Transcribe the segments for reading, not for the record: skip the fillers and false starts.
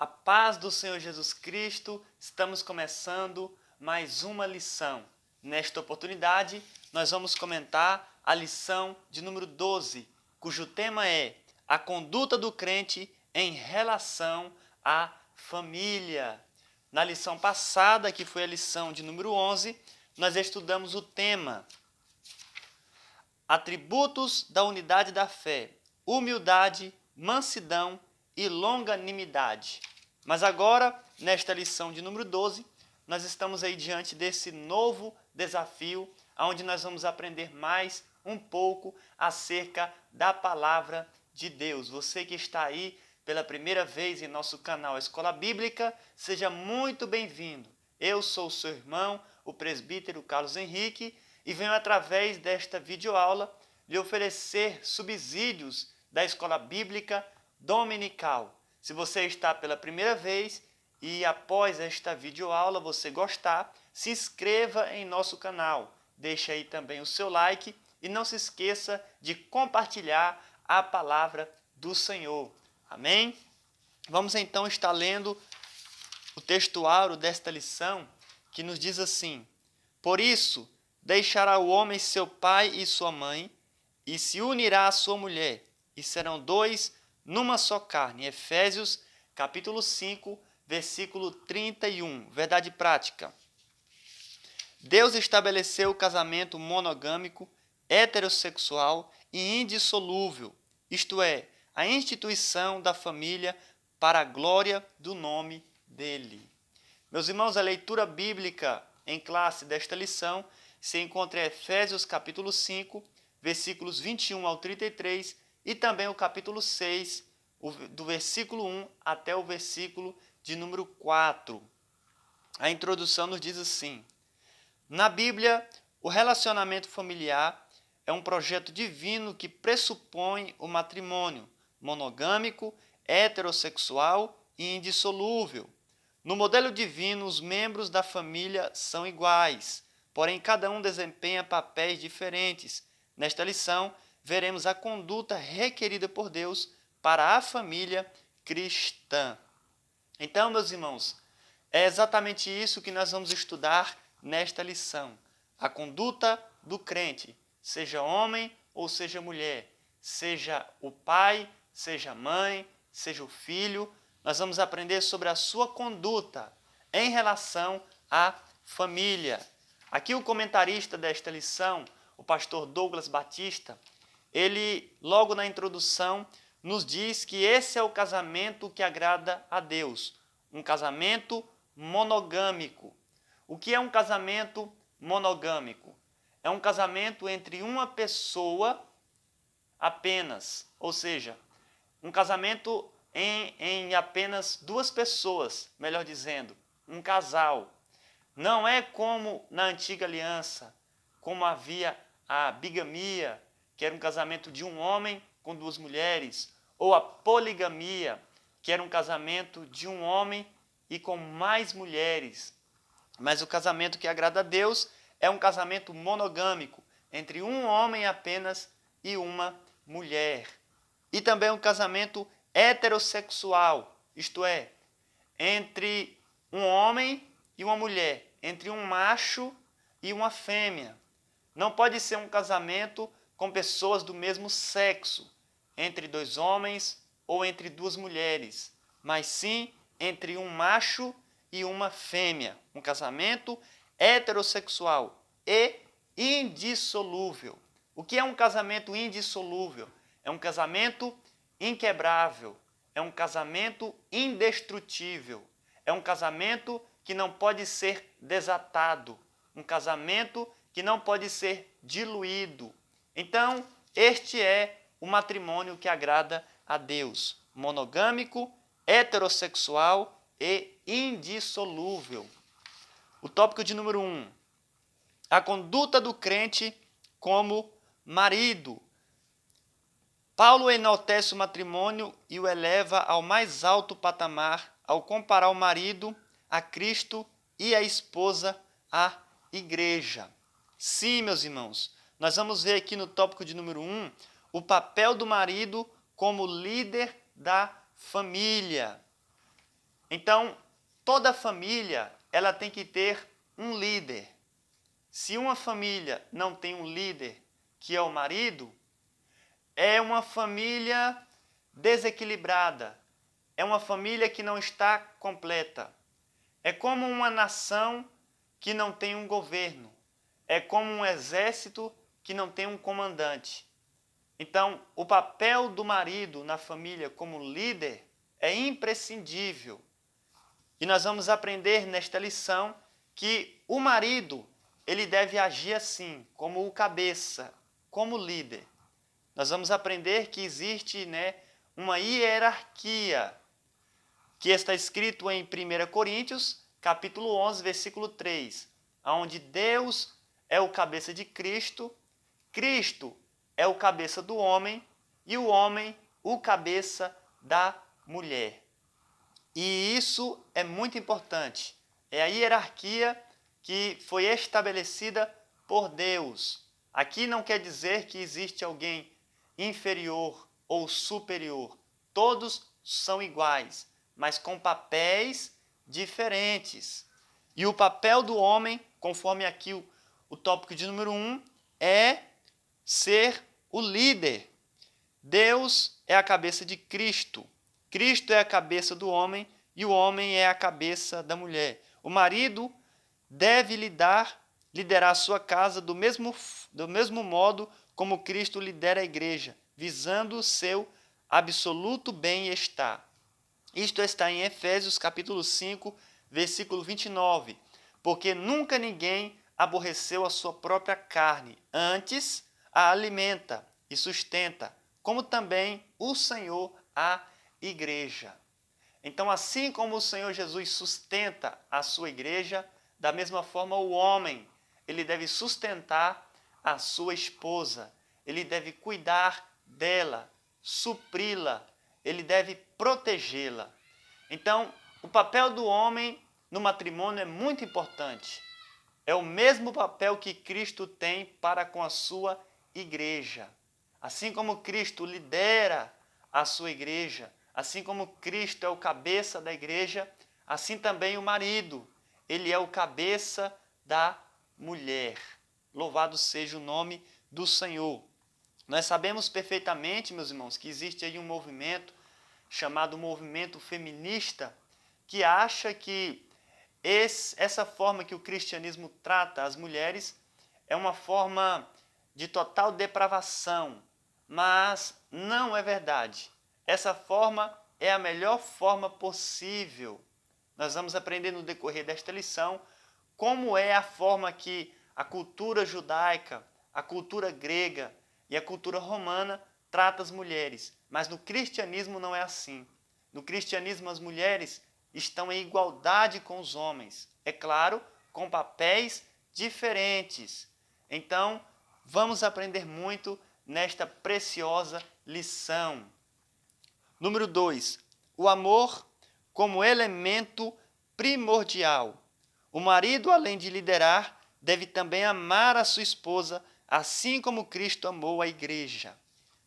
A paz do Senhor Jesus Cristo, estamos começando mais uma lição. Nesta oportunidade, nós vamos comentar a lição de número 12, cujo tema é a conduta do crente em relação à família. Na lição passada, que foi a lição de número 11, nós estudamos o tema atributos da unidade da fé, humildade, mansidão e longanimidade. Mas agora, nesta lição de número 12, nós estamos aí diante desse novo desafio, onde nós vamos aprender mais um pouco acerca da palavra de Deus. Você que está aí pela primeira vez em nosso canal Escola Bíblica, seja muito bem-vindo. Eu sou o seu irmão, o presbítero Carlos Henrique, e venho através desta videoaula lhe oferecer subsídios da Escola Bíblica Dominical. Se você está pela primeira vez e após esta videoaula você gostar, se inscreva em nosso canal, deixe aí também o seu like e não se esqueça de compartilhar a palavra do Senhor. Amém? Vamos então estar lendo o textuário desta lição que nos diz assim: por isso, deixará o homem seu pai e sua mãe, e se unirá à sua mulher, e serão dois numa só carne. Efésios, capítulo 5, versículo 31. Verdade prática. Deus estabeleceu o casamento monogâmico, heterossexual e indissolúvel, isto é, a instituição da família para a glória do nome dele. Meus irmãos, a leitura bíblica em classe desta lição se encontra em Efésios capítulo 5, versículos 21 ao 33 e também o capítulo 6, do versículo 1 até o versículo de número 4. A introdução nos diz assim: na Bíblia, o relacionamento familiar é um projeto divino que pressupõe o matrimônio monogâmico, heterossexual e indissolúvel. No modelo divino, os membros da família são iguais, porém cada um desempenha papéis diferentes. Nesta lição, veremos a conduta requerida por Deus para a família cristã. Então, meus irmãos, é exatamente isso que nós vamos estudar nesta lição. A conduta do crente, seja homem ou seja mulher, seja o pai, seja a mãe, seja o filho, nós vamos aprender sobre a sua conduta em relação à família. Aqui o comentarista desta lição, o pastor Douglas Batista, ele logo na introdução nos diz que esse é o casamento que agrada a Deus, um casamento monogâmico. O que é um casamento monogâmico? É um casamento entre uma pessoa apenas, ou seja, um casamento em apenas duas pessoas, melhor dizendo, um casal. Não é como na antiga aliança, como havia a bigamia, que era um casamento de um homem com duas mulheres, ou a poligamia, que era um casamento de um homem e com mais mulheres. Mas o casamento que agrada a Deus é um casamento monogâmico, entre um homem apenas e uma mulher. E também um casamento heterossexual, isto é, entre um homem e uma mulher, entre um macho e uma fêmea. Não pode ser um casamento com pessoas do mesmo sexo, entre dois homens ou entre duas mulheres, mas sim entre um macho e uma fêmea. Um casamento heterossexual e indissolúvel. O que é um casamento indissolúvel? É um casamento inquebrável, é um casamento indestrutível, é um casamento que não pode ser desatado, um casamento que não pode ser diluído. Então, este é o matrimônio que agrada a Deus, monogâmico, heterossexual e indissolúvel. O tópico de número 1, a conduta do crente como marido. Paulo enaltece o matrimônio e o eleva ao mais alto patamar ao comparar o marido a Cristo e a esposa à igreja. Sim, meus irmãos, nós vamos ver aqui no tópico de número 1 o papel do marido como líder da família. Então, toda família, ela tem que ter um líder. Se uma família não tem um líder, que é o marido, é uma família desequilibrada, é uma família que não está completa. É como uma nação que não tem um governo, é como um exército que não tem um comandante. Então, o papel do marido na família como líder é imprescindível. E nós vamos aprender nesta lição que o marido, ele deve agir assim, como o cabeça, como líder. Nós vamos aprender que existe, uma hierarquia, que está escrito em 1 Coríntios, capítulo 11, versículo 3, onde Deus é o cabeça de Cristo, Cristo é o cabeça do homem e o homem o cabeça da mulher. E isso é muito importante. É a hierarquia que foi estabelecida por Deus. Aqui não quer dizer que existe alguém inferior ou superior. Todos são iguais, mas com papéis diferentes. E o papel do homem, conforme aqui o tópico de número 1, é ser o líder. Deus é a cabeça de Cristo. Cristo é a cabeça do homem e o homem é a cabeça da mulher. O marido deve liderar a sua casa do mesmo modo como Cristo lidera a igreja, visando o seu absoluto bem-estar. Isto está em Efésios capítulo 5, versículo 29. Porque nunca ninguém aborreceu a sua própria carne, antes a alimenta e sustenta, como também o Senhor a igreja. Então, assim como o Senhor Jesus sustenta a sua igreja, da mesma forma o homem, ele deve sustentar a sua esposa, ele deve cuidar dela, supri-la, ele deve protegê-la. Então, o papel do homem no matrimônio é muito importante. É o mesmo papel que Cristo tem para com a sua igreja. Assim como Cristo lidera a sua igreja, assim como Cristo é o cabeça da igreja, assim também o marido, ele é o cabeça da mulher. Louvado seja o nome do Senhor. Nós sabemos perfeitamente, meus irmãos, que existe aí um movimento chamado movimento feminista, que acha que essa forma que o cristianismo trata as mulheres é uma forma de total depravação, mas não é verdade. Essa forma é a melhor forma possível. Nós vamos aprender no decorrer desta lição como é a forma que a cultura judaica, a cultura grega e a cultura romana trata as mulheres. Mas no cristianismo não é assim. No cristianismo as mulheres estão em igualdade com os homens. É claro, com papéis diferentes. Então, vamos aprender muito nesta preciosa lição. Número 2. O amor como elemento primordial. O marido, além de liderar, deve também amar a sua esposa, assim como Cristo amou a igreja.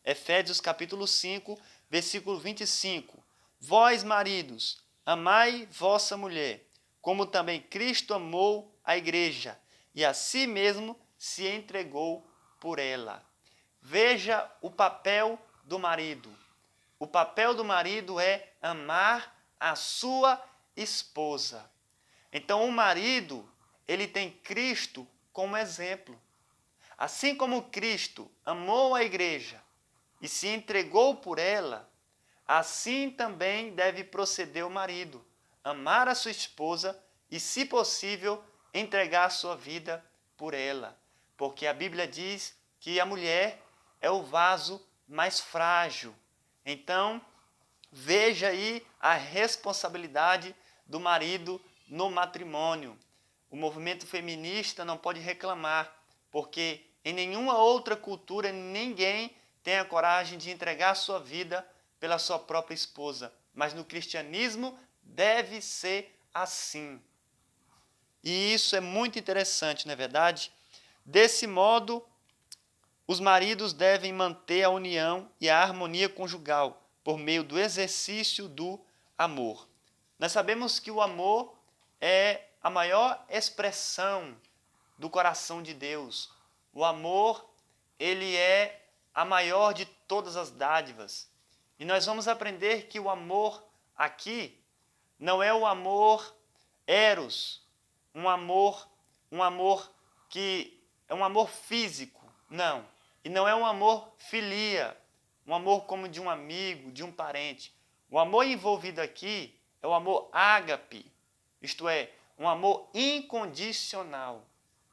Efésios capítulo 5, versículo 25. Vós, maridos, amai vossa mulher, como também Cristo amou a igreja, e a si mesmo se entregou por ela. Veja o papel do marido. O papel do marido é amar a sua esposa. Então, o marido, ele tem Cristo como exemplo. Assim como Cristo amou a igreja e se entregou por ela, assim também deve proceder o marido, amar a sua esposa e, se possível, entregar a sua vida por ela. Porque a Bíblia diz que a mulher é o vaso mais frágil. Então, veja aí a responsabilidade do marido no matrimônio. O movimento feminista não pode reclamar, porque em nenhuma outra cultura ninguém tem a coragem de entregar a sua vida pela sua própria esposa. Mas no cristianismo deve ser assim. E isso é muito interessante, não é verdade? Desse modo, os maridos devem manter a união e a harmonia conjugal por meio do exercício do amor. Nós sabemos que o amor é a maior expressão do coração de Deus. O amor, ele é a maior de todas as dádivas. E nós vamos aprender que o amor aqui não é o amor eros, um amor que é um amor físico, não. E não é um amor filia, um amor como de um amigo, de um parente. O amor envolvido aqui é o amor ágape, isto é, um amor incondicional.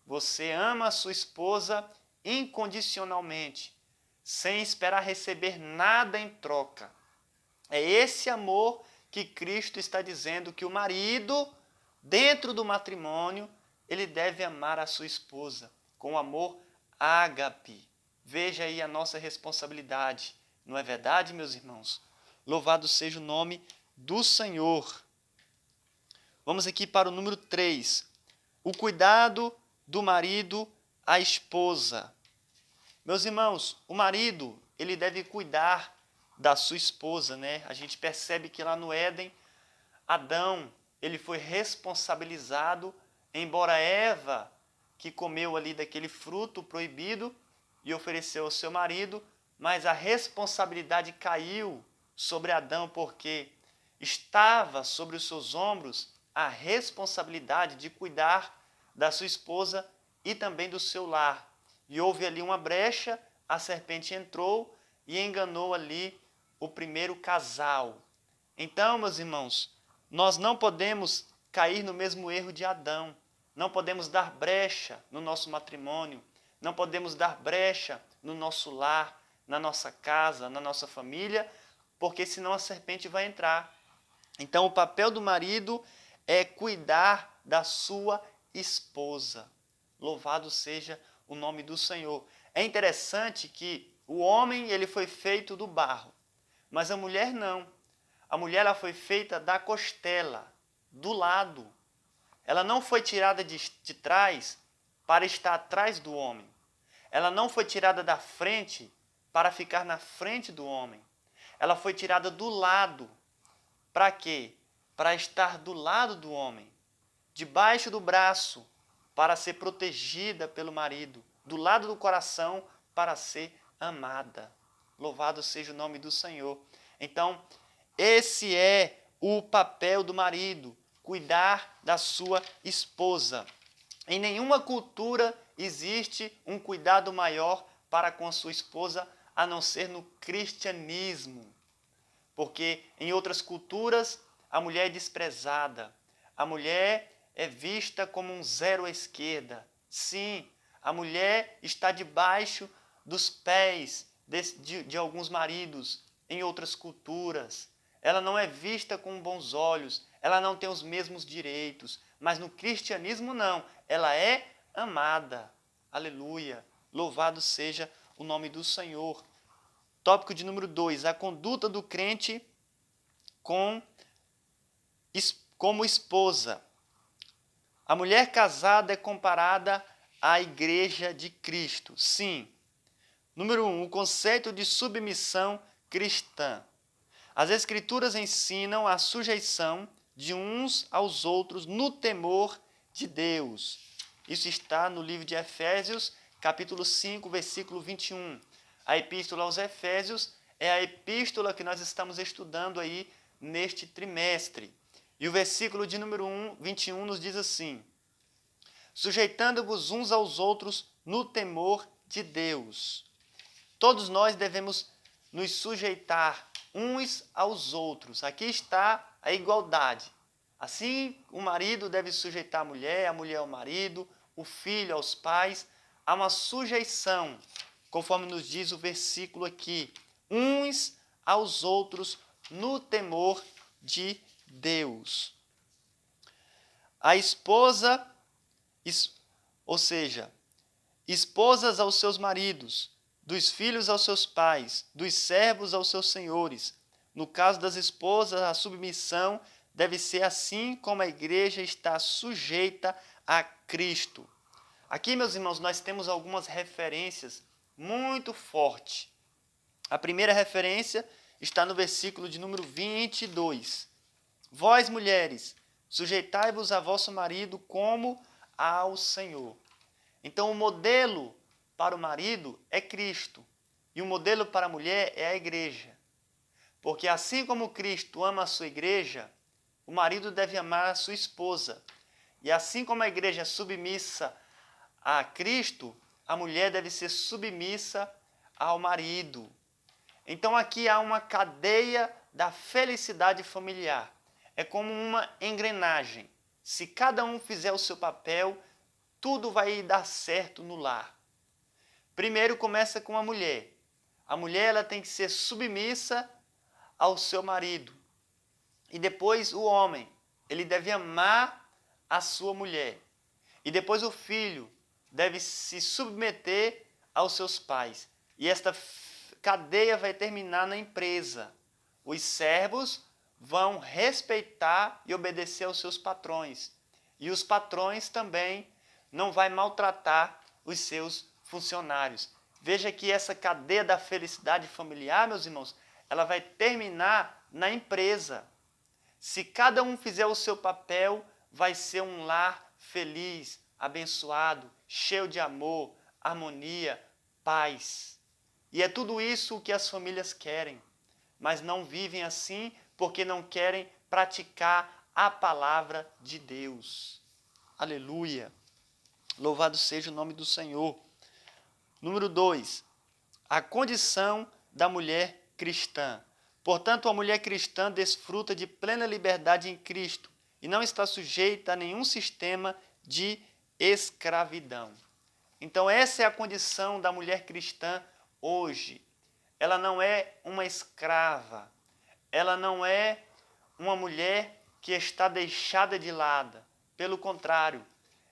Você ama a sua esposa incondicionalmente, sem esperar receber nada em troca. É esse amor que Cristo está dizendo que o marido, dentro do matrimônio, ele deve amar a sua esposa com amor ágape. Veja aí a nossa responsabilidade. Não é verdade, meus irmãos? Louvado seja o nome do Senhor. Vamos aqui para o número 3. O cuidado do marido à esposa. Meus irmãos, o marido, ele deve cuidar da sua esposa, né? A gente percebe que lá no Éden, Adão, ele foi responsabilizado, embora Eva, que comeu ali daquele fruto proibido e ofereceu ao seu marido, mas a responsabilidade caiu sobre Adão, porque estava sobre os seus ombros a responsabilidade de cuidar da sua esposa e também do seu lar. E houve ali uma brecha, a serpente entrou e enganou ali o primeiro casal. Então, meus irmãos, nós não podemos cair no mesmo erro de Adão. Não podemos dar brecha no nosso matrimônio, não podemos dar brecha no nosso lar, na nossa casa, na nossa família, porque senão a serpente vai entrar. Então, o papel do marido é cuidar da sua esposa. Louvado seja o nome do Senhor. É interessante que o homem ele foi feito do barro, mas a mulher não. A mulher ela foi feita da costela, do lado. Ela não foi tirada de trás para estar atrás do homem. Ela não foi tirada da frente para ficar na frente do homem. Ela foi tirada do lado. Para quê? Para estar do lado do homem, debaixo do braço, para ser protegida pelo marido, do lado do coração, para ser amada. Louvado seja o nome do Senhor. Então, esse é o papel do marido, cuidar da sua esposa. Em nenhuma cultura existe um cuidado maior para com a sua esposa, a não ser no cristianismo. Porque em outras culturas a mulher é desprezada, a mulher é vista como um zero à esquerda. Sim, a mulher está debaixo dos pés de alguns maridos em outras culturas. Ela não é vista com bons olhos, ela não tem os mesmos direitos, mas no cristianismo não, ela é amada. Aleluia, louvado seja o nome do Senhor. Tópico de número 2, a conduta do crente como esposa. A mulher casada é comparada à igreja de Cristo. Sim. Número 1, o conceito de submissão cristã. As Escrituras ensinam a sujeição de uns aos outros no temor de Deus. Isso está no livro de Efésios, capítulo 5, versículo 21. A epístola aos Efésios é a epístola que nós estamos estudando aí neste trimestre. E o versículo de número 21 nos diz assim: sujeitando-vos uns aos outros no temor de Deus. Todos nós devemos nos sujeitar uns aos outros. Aqui está a igualdade. Assim, o marido deve sujeitar a mulher ao marido, o filho aos pais. Há uma sujeição, conforme nos diz o versículo aqui, uns aos outros no temor de Deus. A esposa, ou seja, esposas aos seus maridos, dos filhos aos seus pais, dos servos aos seus senhores. No caso das esposas, a submissão deve ser assim como a igreja está sujeita a Cristo. Aqui, meus irmãos, nós temos algumas referências muito fortes. A primeira referência está no versículo de número 22. Vós, mulheres, sujeitai-vos a vosso marido como ao Senhor. Então, o modelo para o marido é Cristo. E o modelo para a mulher é a igreja. Porque assim como Cristo ama a sua igreja, o marido deve amar a sua esposa. E assim como a igreja é submissa a Cristo, a mulher deve ser submissa ao marido. Então aqui há uma cadeia da felicidade familiar. É como uma engrenagem. Se cada um fizer o seu papel, tudo vai dar certo no lar. Primeiro começa com a mulher. A mulher ela tem que ser submissa ao seu marido. E depois o homem, ele deve amar a sua mulher. E depois o filho deve se submeter aos seus pais. E esta cadeia vai terminar na empresa. Os servos vão respeitar e obedecer aos seus patrões. E os patrões também não vão maltratar os seus funcionários. Veja que essa cadeia da felicidade familiar, meus irmãos, ela vai terminar na empresa. Se cada um fizer o seu papel, vai ser um lar feliz, abençoado, cheio de amor, harmonia, paz. E é tudo isso que as famílias querem, mas não vivem assim porque não querem praticar a palavra de Deus. Aleluia! Louvado seja o nome do Senhor. Número 2. A condição da mulher cristã. Portanto, a mulher cristã desfruta de plena liberdade em Cristo e não está sujeita a nenhum sistema de escravidão. Então, essa é a condição da mulher cristã hoje. Ela não é uma escrava, ela não é uma mulher que está deixada de lado. Pelo contrário,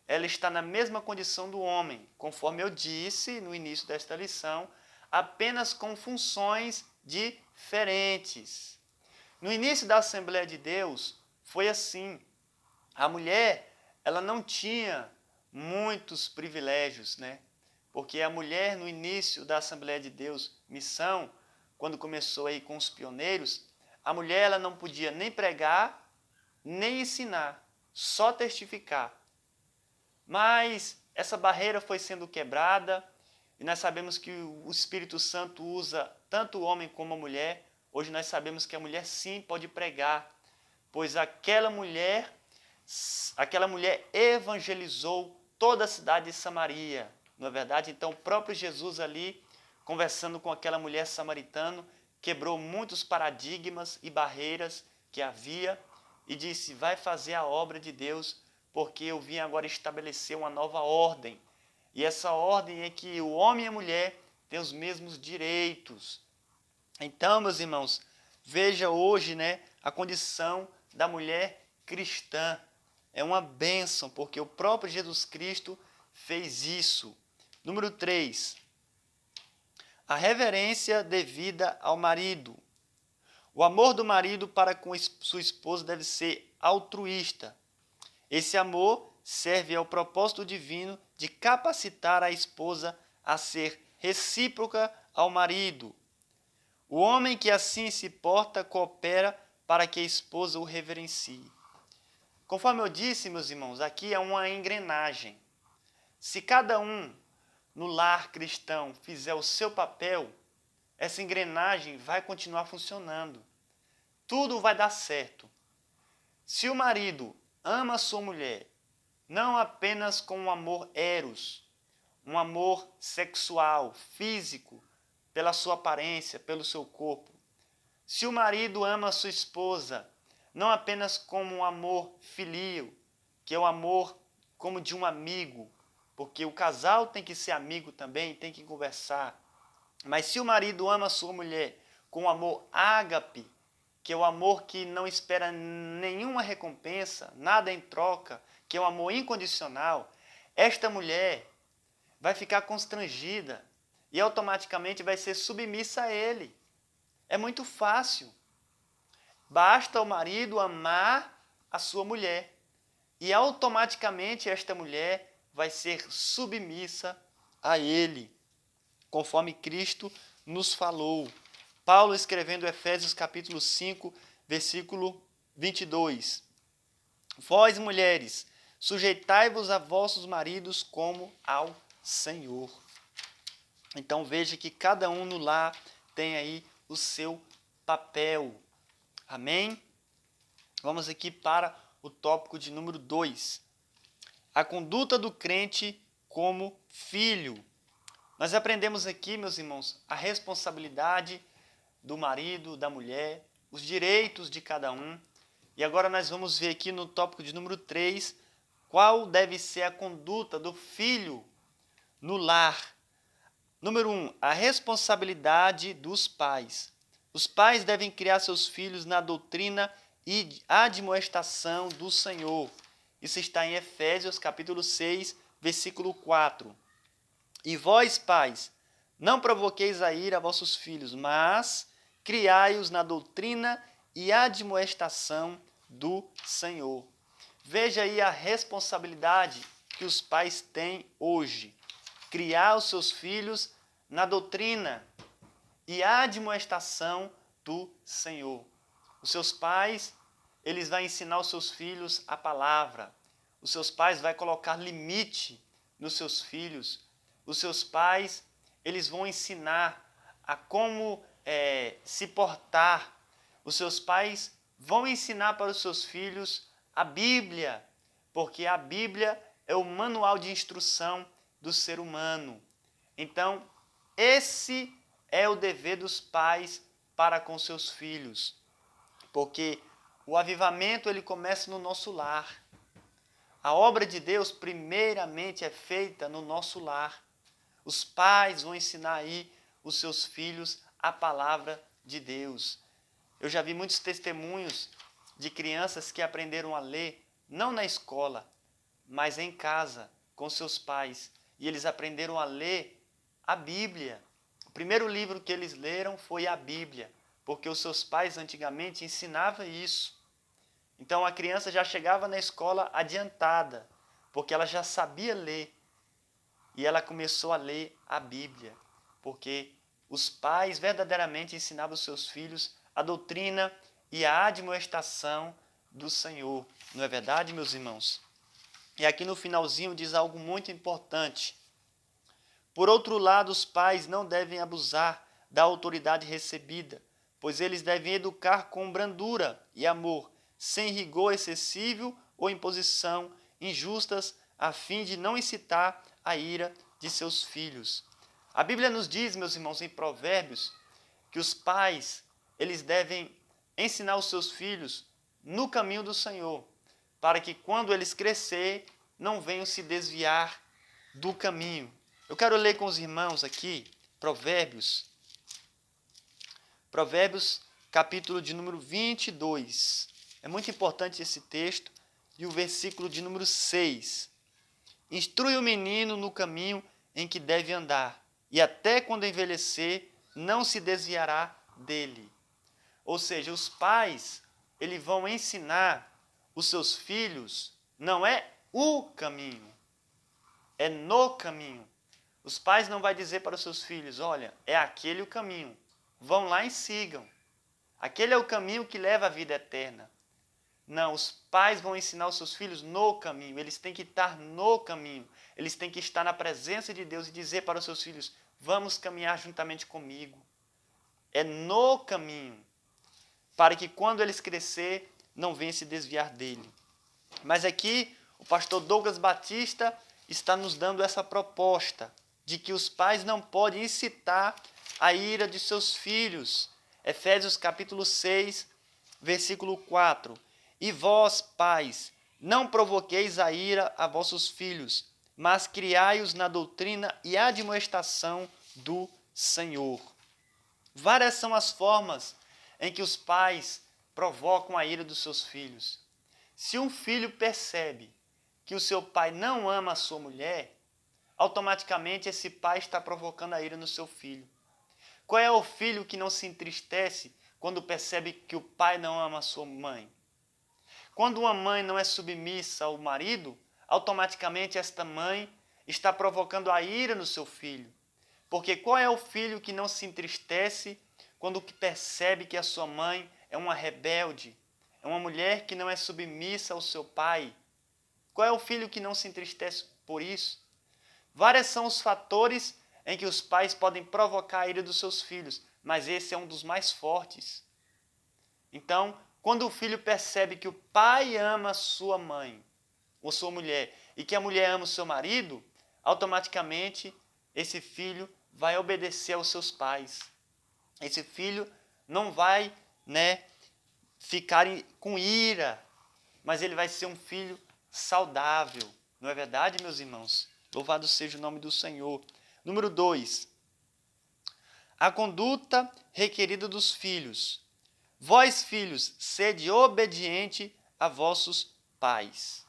ela está na mesma condição do homem, conforme eu disse no início desta lição, apenas com funções diferentes. No início da Assembleia de Deus, foi assim. A mulher, ela não tinha muitos privilégios, né? Porque a mulher, no início da Assembleia de Deus, missão, quando começou aí com os pioneiros, a mulher ela não podia nem pregar, nem ensinar, só testificar. Mas essa barreira foi sendo quebrada e nós sabemos que o Espírito Santo usa tanto o homem como a mulher. Hoje nós sabemos que a mulher sim pode pregar, pois aquela mulher evangelizou toda a cidade de Samaria. Não é verdade? Então o próprio Jesus ali, conversando com aquela mulher samaritana, quebrou muitos paradigmas e barreiras que havia e disse, vai fazer a obra de Deus, porque eu vim agora estabelecer uma nova ordem. E essa ordem é que o homem e a mulher têm os mesmos direitos. Então, meus irmãos, veja hoje, né, a condição da mulher cristã. É uma bênção, porque o próprio Jesus Cristo fez isso. Número 3. A reverência devida ao marido. O amor do marido para com sua esposa deve ser altruísta. Esse amor serve ao propósito divino de capacitar a esposa a ser recíproca ao marido. O homem que assim se porta coopera para que a esposa o reverencie. Conforme eu disse, meus irmãos, aqui é uma engrenagem. Se cada um no lar cristão fizer o seu papel, essa engrenagem vai continuar funcionando. Tudo vai dar certo. Se o marido ama a sua mulher, não apenas com um amor eros, um amor sexual, físico, pela sua aparência, pelo seu corpo. Se o marido ama a sua esposa, não apenas como um amor filio, que é o amor como de um amigo, porque o casal tem que ser amigo também, tem que conversar. Mas se o marido ama a sua mulher com o amor ágape, que é o amor que não espera nenhuma recompensa, nada em troca, que é o amor incondicional, esta mulher vai ficar constrangida e automaticamente vai ser submissa a ele. É muito fácil. Basta o marido amar a sua mulher e automaticamente esta mulher vai ser submissa a ele, conforme Cristo nos falou. Paulo escrevendo Efésios capítulo 5, versículo 22. Vós, mulheres, sujeitai-vos a vossos maridos como ao Senhor. Então veja que cada um no lar tem aí o seu papel. Amém? Vamos aqui para o tópico de número 2. A conduta do crente como filho. Nós aprendemos aqui, meus irmãos, a responsabilidade do marido, da mulher, os direitos de cada um. E agora nós vamos ver aqui no tópico de número 3, qual deve ser a conduta do filho no lar. Número 1, a responsabilidade dos pais. Os pais devem criar seus filhos na doutrina e admoestação do Senhor. Isso está em Efésios capítulo 6, versículo 4. E vós, pais, não provoqueis a ira a vossos filhos, mas criai-os na doutrina e admoestação do Senhor. Veja aí a responsabilidade que os pais têm hoje. Criar os seus filhos na doutrina e admoestação do Senhor. Os seus pais, eles vão ensinar os seus filhos a palavra. Os seus pais vão colocar limite nos seus filhos. Os seus pais, eles vão ensinar a como se portar. Os seus pais vão ensinar para os seus filhos a Bíblia, porque a Bíblia é o manual de instrução do ser humano. Então, esse é o dever dos pais para com seus filhos, porque o avivamento ele começa no nosso lar. A obra de Deus, primeiramente, é feita no nosso lar. Os pais vão ensinar aí os seus filhos a palavra de Deus. Eu já vi muitos testemunhos de crianças que aprenderam a ler, não na escola, mas em casa, com seus pais. E eles aprenderam a ler a Bíblia. O primeiro livro que eles leram foi a Bíblia, porque os seus pais antigamente ensinavam isso. Então a criança já chegava na escola adiantada, porque ela já sabia ler. E ela começou a ler a Bíblia, porque os pais verdadeiramente ensinavam os seus filhos a doutrina e a admoestação do Senhor. Não é verdade, meus irmãos? E aqui no finalzinho diz algo muito importante. Por outro lado, os pais não devem abusar da autoridade recebida, pois eles devem educar com brandura e amor, sem rigor excessivo ou imposição injustas, a fim de não incitar a ira de seus filhos. A Bíblia nos diz, meus irmãos, em Provérbios, que os pais, eles devem ensinar os seus filhos no caminho do Senhor, para que quando eles crescer, não venham se desviar do caminho. Eu quero ler com os irmãos aqui, Provérbios, capítulo de número 22. É muito importante esse texto, e o versículo de número 6. Instrui o menino no caminho em que deve andar, e até quando envelhecer, não se desviará dele. Ou seja, os pais, eles vão ensinar os seus filhos, não é o caminho, é no caminho. Os pais não vão dizer para os seus filhos, olha, é aquele o caminho, vão lá e sigam. Aquele é o caminho que leva à vida eterna. Não, os pais vão ensinar os seus filhos no caminho, eles têm que estar no caminho, eles têm que estar na presença de Deus e dizer para os seus filhos, vamos caminhar juntamente comigo. É no caminho, para que quando eles crescer, não venham se desviar dele. Mas aqui, o pastor Douglas Batista está nos dando essa proposta, de que os pais não podem incitar a ira de seus filhos. Efésios capítulo 6, versículo 4. E vós, pais, não provoqueis a ira a vossos filhos, mas criai-os na doutrina e admoestação do Senhor. Várias são as formas em que os pais provocam a ira dos seus filhos. Se um filho percebe que o seu pai não ama a sua mulher, automaticamente esse pai está provocando a ira no seu filho. Qual é o filho que não se entristece quando percebe que o pai não ama a sua mãe? Quando uma mãe não é submissa ao marido, automaticamente esta mãe está provocando a ira no seu filho. Porque qual é o filho que não se entristece quando percebe que a sua mãe é uma rebelde, é uma mulher que não é submissa ao seu pai? Qual é o filho que não se entristece por isso? Vários são os fatores em que os pais podem provocar a ira dos seus filhos, mas esse é um dos mais fortes. Então, quando o filho percebe que o pai ama sua mãe ou sua mulher e que a mulher ama o seu marido, automaticamente esse filho vai obedecer aos seus pais. Esse filho não vai, ficar com ira, mas ele vai ser um filho saudável. Não é verdade, meus irmãos? Louvado seja o nome do Senhor. Número 2. A conduta requerida dos filhos. Vós, filhos, sede obediente a vossos pais.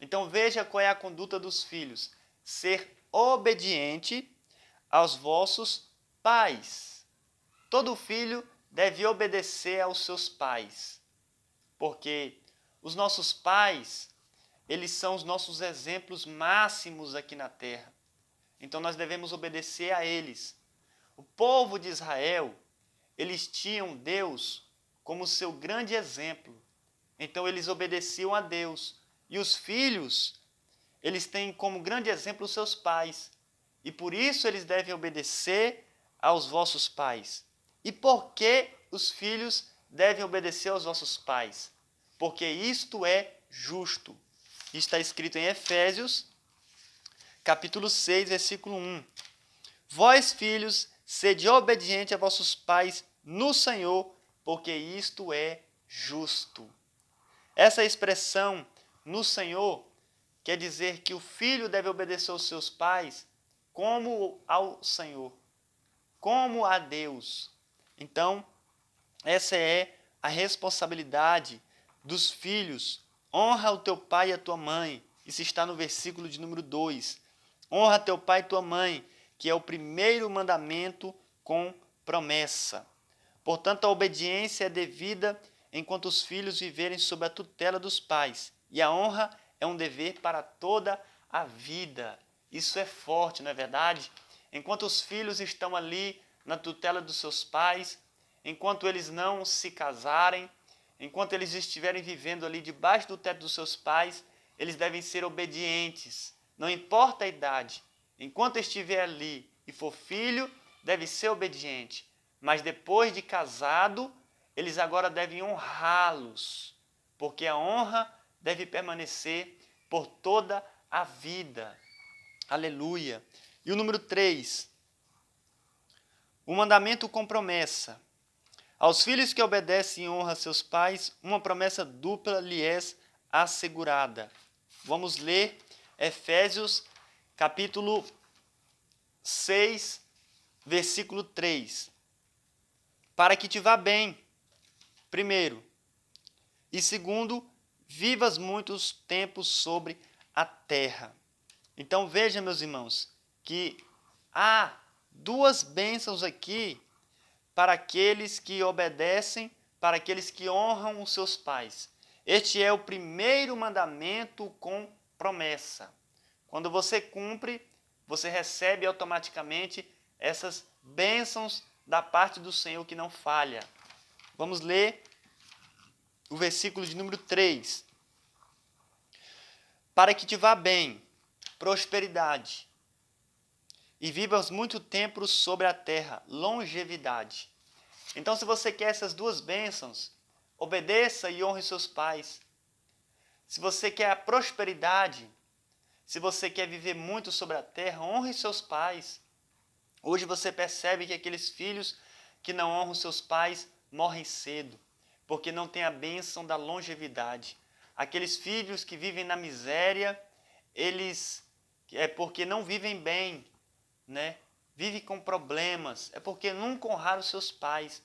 Então veja qual é a conduta dos filhos. Ser obediente aos vossos pais. Todo filho deve obedecer aos seus pais, porque os nossos pais, eles são os nossos exemplos máximos aqui na terra. Então nós devemos obedecer a eles. O povo de Israel, eles tinham Deus como seu grande exemplo. Então eles obedeciam a Deus. E os filhos, eles têm como grande exemplo os seus pais. E por isso eles devem obedecer aos vossos pais. E por que os filhos devem obedecer aos vossos pais? Porque isto é justo. Está escrito em Efésios, capítulo 6, versículo 1. Vós, filhos, sede obediente a vossos pais no Senhor, porque isto é justo. Essa expressão, no Senhor, quer dizer que o filho deve obedecer aos seus pais como ao Senhor, como a Deus. Então, essa é a responsabilidade dos filhos. Honra o teu pai e a tua mãe. Isso está no versículo de número 2. Honra teu pai e tua mãe, que é o primeiro mandamento com promessa. Portanto, a obediência é devida enquanto os filhos viverem sob a tutela dos pais. E a honra é um dever para toda a vida. Isso é forte, não é verdade? Enquanto os filhos estão ali na tutela dos seus pais, enquanto eles não se casarem, enquanto eles estiverem vivendo ali debaixo do teto dos seus pais, eles devem ser obedientes, não importa a idade. Enquanto estiver ali e for filho, deve ser obediente. Mas depois de casado, eles agora devem honrá-los, porque a honra deve permanecer por toda a vida. Aleluia. E o número 3, o mandamento com promessa. Aos filhos que obedecem e honram seus pais, uma promessa dupla lhe é assegurada. Vamos ler Efésios, capítulo 6, versículo 3. Para que te vá bem, primeiro, e segundo, vivas muitos tempos sobre a terra. Então veja, meus irmãos, que há duas bênçãos aqui para aqueles que obedecem, para aqueles que honram os seus pais. Este é o primeiro mandamento com promessa. Quando você cumpre, você recebe automaticamente essas bênçãos da parte do Senhor que não falha. Vamos ler o versículo de número 3. Para que te vá bem, prosperidade, e vivas muito tempo sobre a terra, longevidade. Então, se você quer essas duas bênçãos, obedeça e honre seus pais. Se você quer a prosperidade, se você quer viver muito sobre a terra, honre seus pais. Hoje você percebe que aqueles filhos que não honram seus pais morrem cedo, porque não têm a bênção da longevidade. Aqueles filhos que vivem na miséria, eles é porque não vivem bem, Vivem com problemas, é porque nunca honraram seus pais.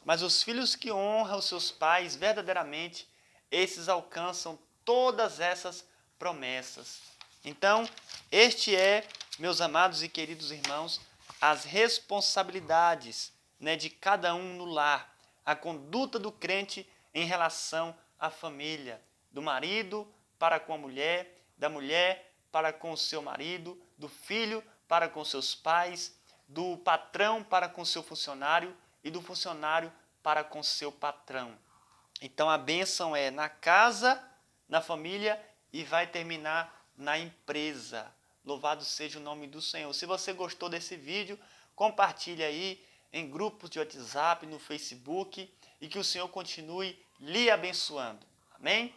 Mas os filhos que honram os seus pais verdadeiramente, esses alcançam todas essas promessas. Então, este é, meus amados e queridos irmãos, as responsabilidades de cada um no lar, a conduta do crente em relação à família, do marido para com a mulher, da mulher para com o seu marido, do filho para com seus pais, do patrão para com seu funcionário e do funcionário para com seu patrão. Então a bênção é na casa, na família e vai terminar na empresa. Louvado seja o nome do Senhor. Se você gostou desse vídeo, compartilhe aí em grupos de WhatsApp, no Facebook e que o Senhor continue lhe abençoando. Amém?